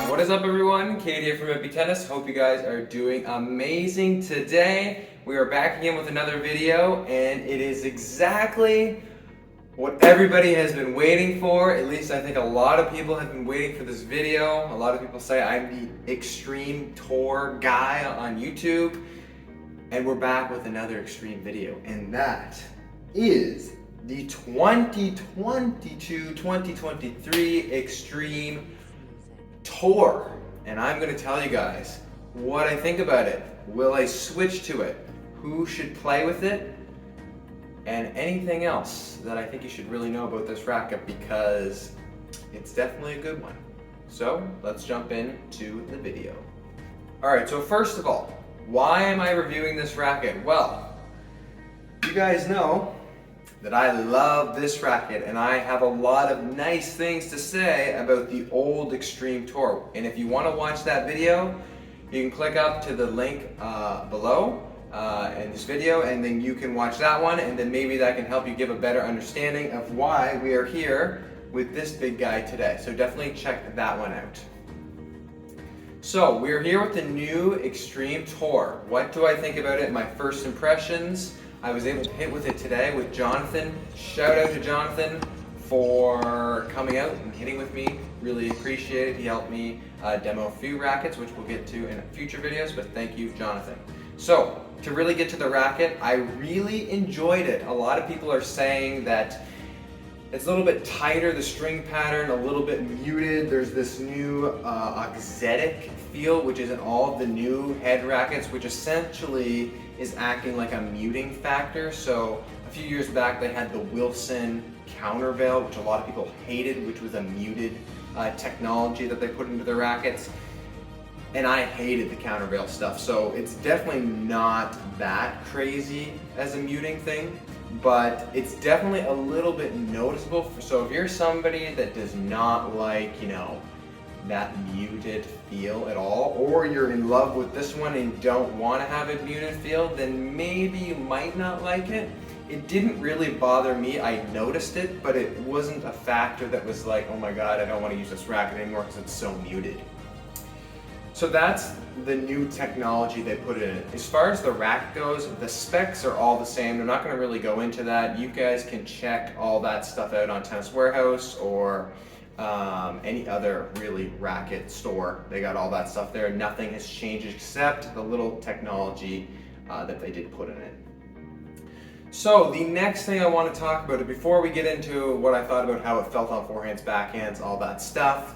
What is up, everyone? Kate here from MPTennis. Hope you guys are doing amazing today. We are back again with another video, and it is exactly what everybody has been waiting for. At least I think a lot of people have been waiting for this video. A lot of people say I'm the extreme tour guy on YouTube, and we're back with another extreme video, and that is the 2022-2023 Extreme Tour. And I'm going to tell you guys what I think about it. Will I switch to it? Who should play with it? And anything else that I think you should really know about this racket, because it's definitely a good one. So let's jump into the video. Alright, so first of all, why am I reviewing this racket? Well, you guys know that I love this racket, and I have a lot of nice things to say about the old Extreme Tour. And if you want to watch that video, you can click up to the link below in this video, and then you can watch that one, and then maybe that can help you give a better understanding of why we are here with this big guy today. So definitely check that one out. So we're here with the new Extreme Tour. What do I think about it? My first impressions. I was able to hit with it today with Jonathan. Shout out to Jonathan for coming out and hitting with me. Really appreciate it. He helped me demo a few rackets, which we'll get to in future videos, but thank you, Jonathan. So to really get to the racket, I really enjoyed it. A lot of people are saying that it's a little bit tighter, the string pattern, a little bit muted. There's this new Auxetic feel, which is in all of the new head rackets, which essentially is acting like a muting factor. So a few years back, they had the Wilson countervail, which a lot of people hated, which was a muted technology that they put into their rackets. And I hated the countervail stuff. So it's definitely not that crazy as a muting thing, but it's definitely a little bit noticeable. So if you're somebody that does not like, you know, that muted feel at all, or you're in love with this one and don't want to have a muted feel, then maybe you might not like it. It didn't really bother me. I noticed it, but it wasn't a factor that was like, oh my god, I don't want to use this racket anymore because it's so muted. So that's the new technology they put in it. As far as the racket goes, the specs are all the same. They're not going to really go into that. You guys can check all that stuff out on Tennis Warehouse or any other really racket store. They got all that stuff there. Nothing has changed except the little technology that they did put in it. So the next thing I want to talk about, before we get into what I thought about how it felt on forehands, backhands, all that stuff,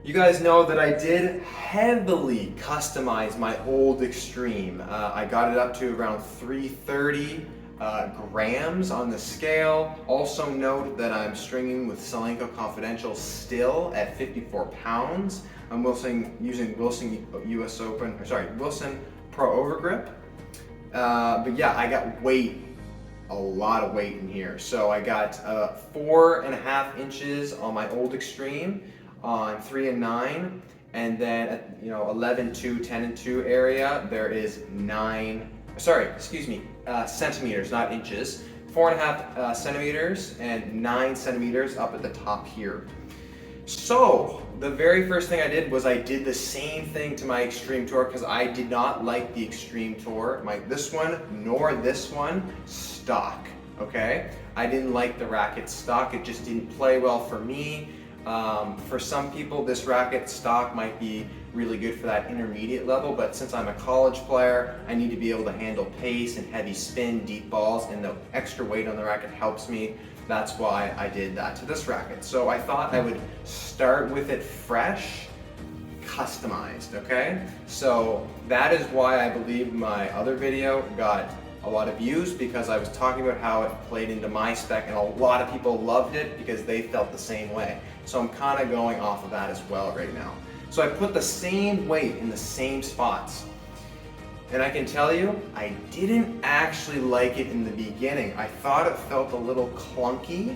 you guys know that I did heavily customize my old Extreme. I got it up to around 330 grams on the scale. Also note that I'm stringing with Solenko Confidential still at 54 pounds. I'm using Wilson US Open, or sorry, Wilson Pro Overgrip. But yeah, I got weight, a lot of weight in here. So I got 4.5 inches on my old Extreme on 3 and 9, and then at 11, 2, 10 and 2 area there is centimeters, not inches. 4.5 centimeters and 9 centimeters up at the top here. So the very first thing I did was I did the same thing to my Extreme Tour, because I did not like the Extreme Tour, this one nor this one, stock. Okay, I didn't like the racket stock. It just didn't play well for me. For some people, this racket stock might be really good for that intermediate level, but since I'm a college player, I need to be able to handle pace and heavy spin, deep balls, and the extra weight on the racket helps me. That's why I did that to this racket. So I thought I would start with it fresh, customized, okay? So that is why I believe my other video got a lot of views, because I was talking about how it played into my spec, and a lot of people loved it because they felt the same way. So I'm kind of going off of that as well right now. So I put the same weight in the same spots. And I can tell you, I didn't actually like it in the beginning. I thought it felt a little clunky.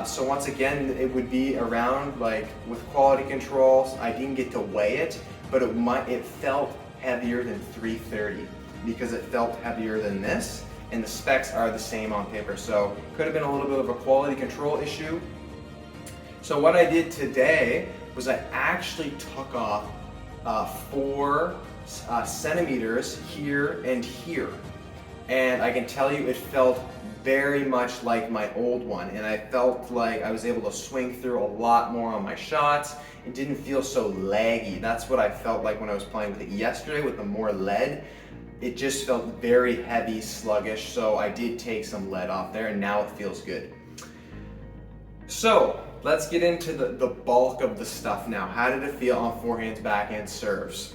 So once again, it would be around, like with quality controls, I didn't get to weigh it, but it felt heavier than 330 because it felt heavier than this, and the specs are the same on paper. So could have been a little bit of a quality control issue. So what I did today was I actually took off 4 centimeters here and here. And I can tell you it felt very much like my old one, and I felt like I was able to swing through a lot more on my shots. It didn't feel so laggy. That's what I felt like when I was playing with it yesterday with the more lead. It just felt very heavy, sluggish, so I did take some lead off there, and now it feels good. So let's get into the bulk of the stuff now. How did it feel on forehands, backhand serves?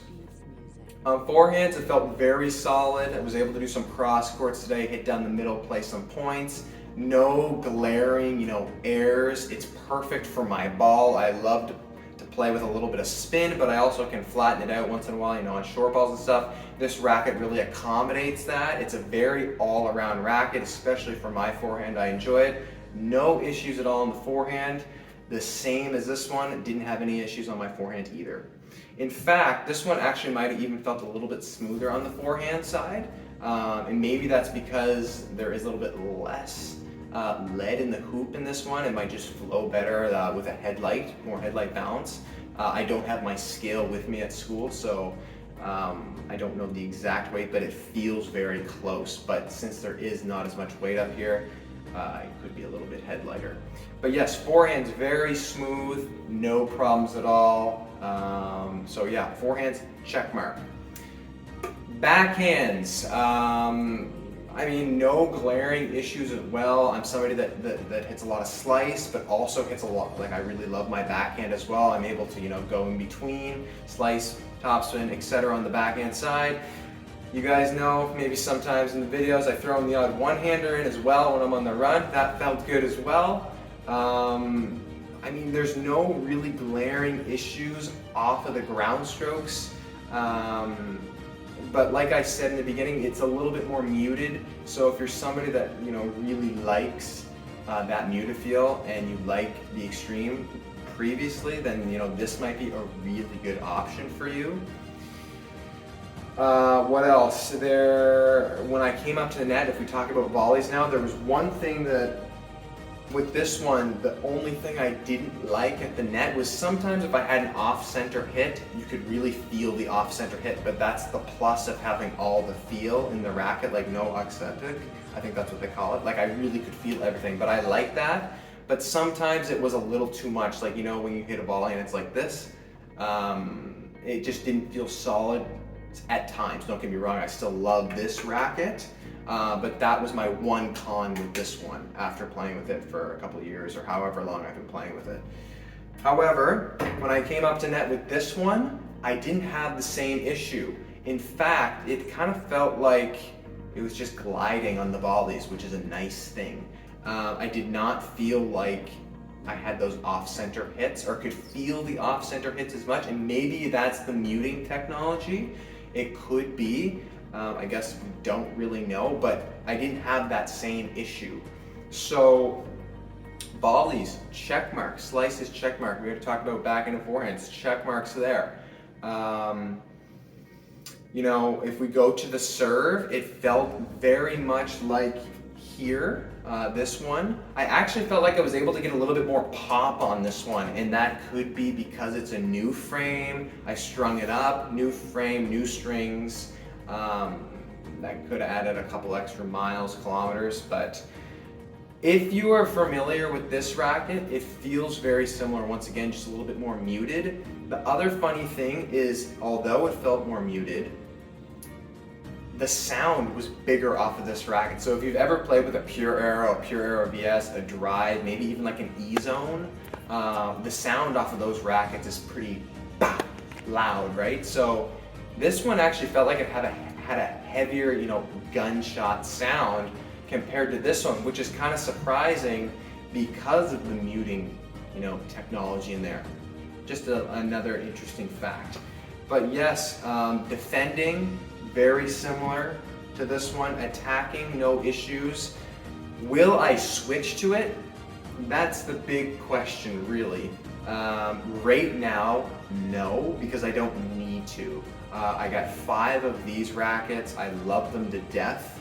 On forehands, it felt very solid. I was able to do some cross courts today, hit down the middle, play some points. No glaring, errors. It's perfect for my ball. I love to play with a little bit of spin, but I also can flatten it out once in a while, on short balls and stuff. This racket really accommodates that. It's a very all-around racket, especially for my forehand. I enjoy it. No issues at all on the forehand. The same as this one. Didn't have any issues on my forehand either. In fact, this one actually might have even felt a little bit smoother on the forehand side, and maybe that's because there is a little bit less lead in the hoop in this one. It might just flow better with a headlight, more headlight balance. I don't have my scale with me at school, so I don't know the exact weight, but it feels very close. But since there is not as much weight up here, it could be a little bit headlighter. But yes, forehand's very smooth, no problems at all. So yeah, forehands, check mark. Backhands, no glaring issues as well. I'm somebody that hits a lot of slice, but also hits a lot, I really love my backhand as well. I'm able to, go in between, slice, topspin, etc. on the backhand side. You guys know, maybe sometimes in the videos, I throw in the odd one-hander in as well when I'm on the run. That felt good as well. There's no really glaring issues off of the ground strokes. But like I said in the beginning, it's a little bit more muted. So if you're somebody that, really likes that muted feel and you like the extreme previously, then, this might be a really good option for you. What else? When I came up to the net, if we talk about volleys now, there was one thing that, with this one, the only thing I didn't like at the net was sometimes if I had an off-center hit, you could really feel the off-center hit, but that's the plus of having all the feel in the racket, like no Auxetic, I think that's what they call it. I really could feel everything, but I like that. But sometimes it was a little too much, when you hit a volley and it's like this, it just didn't feel solid at times. Don't get me wrong, I still love this racket. But that was my one con with this one after playing with it for a couple of years or however long I've been playing with it. However, when I came up to net with this one, I didn't have the same issue. In fact, it kind of felt like it was just gliding on the volleys, which is a nice thing. I did not feel like I had those off-center hits or could feel the off-center hits as much, and maybe that's the muting technology. It could be. I guess we don't really know, but I didn't have that same issue. So volleys, check mark. Slices, check mark. We had to talk about backhand and forehands, check marks there. If we go to the serve, it felt very much like here, this one. I actually felt like I was able to get a little bit more pop on this one, and that could be because it's a new frame. I strung it up, new frame, new strings. That could have added a couple extra miles, kilometers, but if you are familiar with this racket, it feels very similar. Once again, just a little bit more muted. The other funny thing is, although it felt more muted, the sound was bigger off of this racket. So if you've ever played with a Pure Aero, a Pure Aero VS, a Drive, maybe even like an E-Zone, the sound off of those rackets is pretty loud, right? So this one actually felt like it had a heavier, gunshot sound compared to this one, which is kind of surprising because of the muting, technology in there. Just another interesting fact. But yes, defending, very similar to this one. Attacking, no issues. Will I switch to it? That's the big question, really. Right now, no, because I don't need to. I got 5 of these rackets. I love them to death.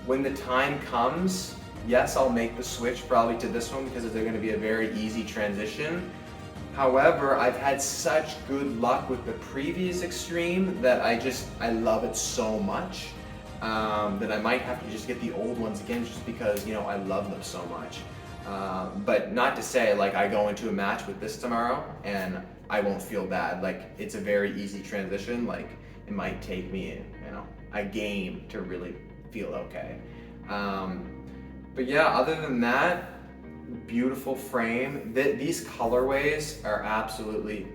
When the time comes yes, I'll make the switch probably to this one because they're going to be a very easy transition. However, I've had such good luck with the previous Extreme that I love it so much that I might have to just get the old ones again just because, you know, I love them so much. But not to say like I go into a match with this tomorrow and I won't feel bad. Like it's a very easy transition. Like it might take me, you know, a game to really feel okay. But yeah, other than that, beautiful frame. These colorways are absolutely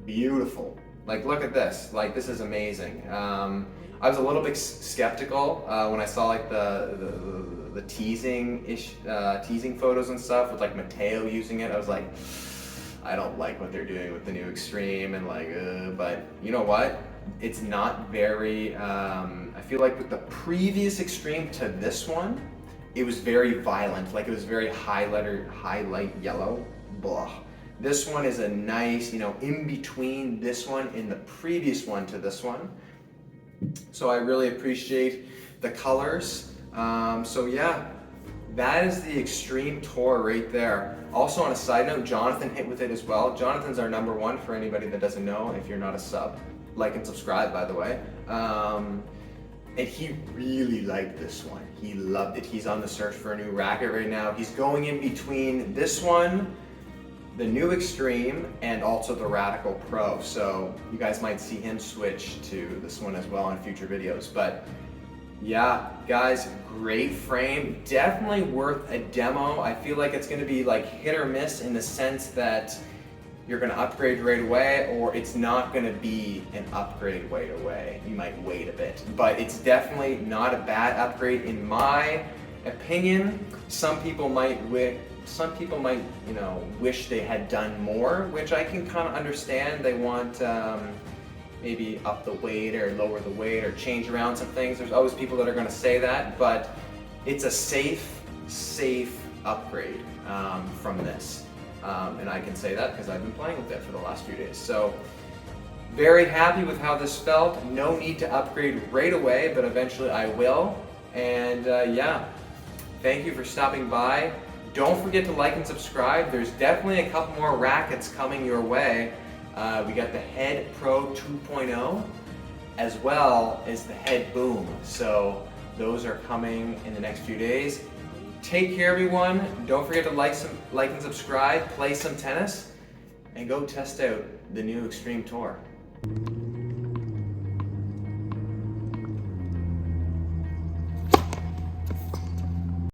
beautiful. Like look at this, like this is amazing. I was a little bit skeptical when I saw like the teasing photos and stuff with like Mateo using it. I was like, I don't like what they're doing with the new Extreme and like, but you know what? It's not very, I feel like with the previous Extreme to this one, it was very violent, like it was very highlight yellow, blah. This one is a nice, you know, in between this one and the previous one to this one. So I really appreciate the colors. So yeah, that is the Extreme Tour right there. Also on a side note, Jonathan hit with it as well. Jonathan's our #1 for anybody that doesn't know, if you're not a sub. Like and subscribe, by the way. And he really liked this one. He loved it. He's on the search for a new racket right now. He's going in between this one, the new Extreme, and also the Radical Pro. So you guys might see him switch to this one as well in future videos. But yeah, guys, great frame. Definitely worth a demo. I feel like it's gonna be like hit or miss in the sense that you're gonna upgrade right away, or it's not gonna be an upgrade right away. You might wait a bit, but it's definitely not a bad upgrade in my opinion. Some people might, you know, wish they had done more, which I can kind of understand. They want maybe up the weight or lower the weight or change around some things. There's always people that are gonna say that, but it's a safe upgrade from this. And I can say that because I've been playing with it for the last few days. So very happy with how this felt. No need to upgrade right away, but eventually I will. And yeah, thank you for stopping by. Don't forget to like and subscribe. There's definitely a couple more rackets coming your way. We got the Head Pro 2.0 as well as the Head Boom. So those are coming in the next few days. Take care, everyone. Don't forget to like and subscribe, play some tennis, and go test out the new Extreme Tour.